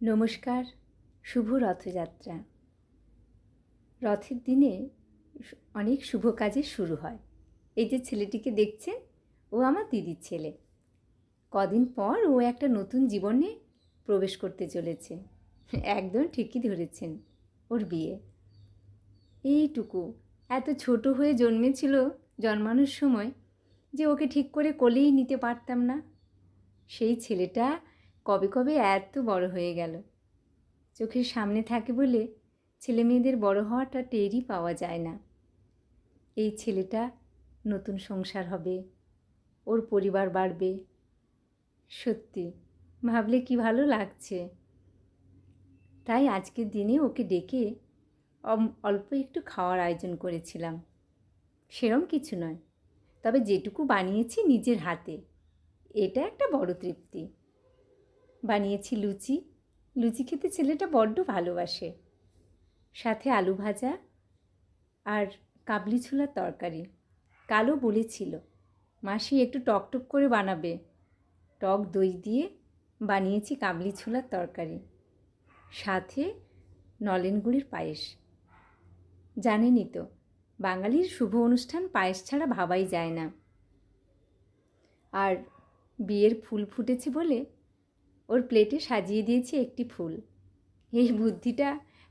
নমস্কার। শুভ রথযাত্রা। রথের দিনে অনেক শুভ কাজের শুরু হয়। এই যে ছেলেটিকে দেখছেন, ও আমার দিদির ছেলে। কদিন পর ও একটা নতুন জীবনে প্রবেশ করতে চলেছে। একদম ঠিকই ধরেছেন, ওর বিয়ে। এইটুকু এত ছোট হয়ে জন্মেছিল জন্মানোর সময় যে ওকে ঠিক করে কোলেই নিতে পারতাম না। সেই ছেলেটা কবে কবে এত বড় হয়ে গেল। চোখের সামনে থাকে বলে ছেলে মেয়েদের বড় হওয়াটা টেরই পাওয়া যায় না। এই ছেলেটা নতুন সংসার হবে, ওর পরিবার বাড়বে। সত্যি ভাবলে কি ভালো লাগছে। তাই আজকের দিনে ওকে ডেকে অল্প একটু খাওয়ার আয়োজন করেছিলাম। সেরম কিছু নয়, তবে যেটুকু বানিয়েছি নিজের হাতে, এটা একটা বড় তৃপ্তি। বানিয়েছি লুচি। লুচি খেতে ছেলেটা বড্ড ভালোবাসে। সাথে আলু ভাজা আর কাবলি ছোলার তরকারি। কালও বলেছিল মাসি একটু টকটক করে বানাবে। টক দই দিয়ে বানিয়েছি কাবলি ছোলার তরকারি, সাথে নলেন গুড়ের পায়েস। জানেনই তো, বাঙালির শুভ অনুষ্ঠান পায়েস ছাড়া ভাবাই যায় না। আর বিয়ের ফুল ফুটেছে বলে ওর প্লেটে সাজিয়ে দিয়েছি একটি ফুল। এই বুদ্ধিটা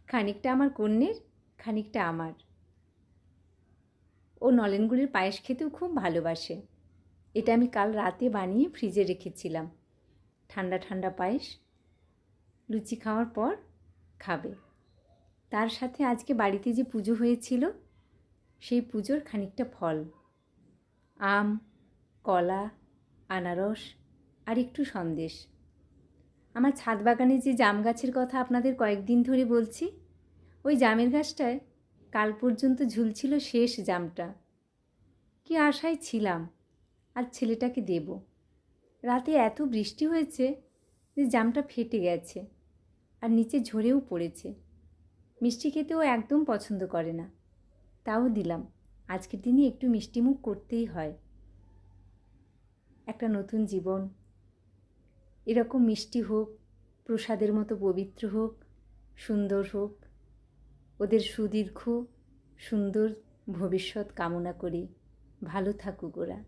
খানিকটা আমার কন্যের, খানিকটা আমার। ও নলেন গুড়ের পায়েস খেতেও খুব ভালোবাসে। এটা আমি কাল রাতে বানিয়ে ফ্রিজে রেখেছিলাম। ঠান্ডা ঠান্ডা পায়েস লুচি খাওয়ার পর খাবে। তার সাথে আজকে বাড়িতে যে পুজো হয়েছিল, সেই পুজোর খানিকটা ফল, আম, কলা, আনারস আর একটু সন্দেশ। আমার ছাদ বাগানে যে জাম গাছের কথা আপনাদের কয়েকদিন ধরে বলছি, ওই জামের গাছটায় কাল পর্যন্ত ঝুলছিল শেষ জামটা। কি আশায় ছিলাম আজ ছেলেটাকে দেব। রাতে এত বৃষ্টি হয়েছে যে জামটা ফেটে গেছে আর নিচে ঝরেও পড়েছে। মিষ্টি খেতেও একদম পছন্দ করে না, তাও দিলাম। আজকের দিনে একটু মিষ্টিমুখ করতেই হয়। একটা নতুন জীবন এরকম মিষ্টি হোক, প্রসাদের মতো পবিত্র হোক, সুন্দর হোক। ওদের সুদীর্ঘ সুন্দর ভবিষ্যৎ কামনা করি। ভালো থাকুক ওরা।